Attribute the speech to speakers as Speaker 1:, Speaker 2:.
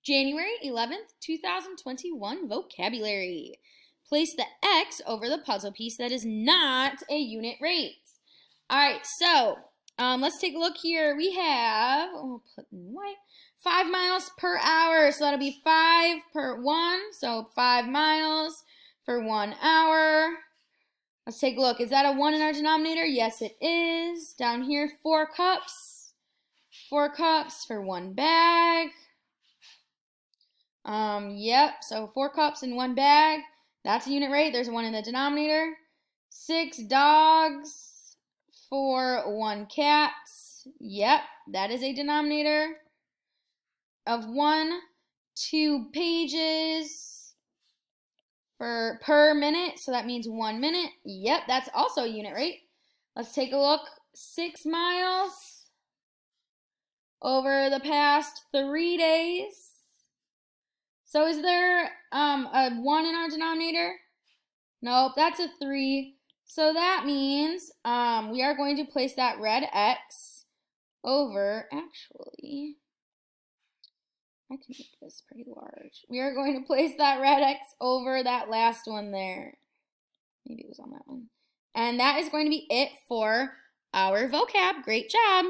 Speaker 1: January 11th, 2021 vocabulary. Place the X over the puzzle piece that is not a unit rate. All right, so let's take a look here. We have, we'll put in white, 5 miles per hour. So that'll be 5 per 1. So 5 miles for 1 hour. Let's take a look. Is that a 1 in our denominator? Yes, it is. Down here, 4 cups. 4 cups for 1 bag. Yep, so 4 cups in 1 bag. That's a unit rate. There's a 1 in the denominator. 6 dogs for 1 cat. Yep, that is a denominator of 1. 2 pages per minute, so that means 1 minute. Yep, that's also a unit rate. Let's take a look. 6 miles over the past 3 days. So is there a 1 in our denominator? Nope, that's a 3. So that means we are going to place that red X over, actually, I can make this pretty large. We are going to place that red X over that last one there. Maybe it was on that one. And that is going to be it for our vocab. Great job.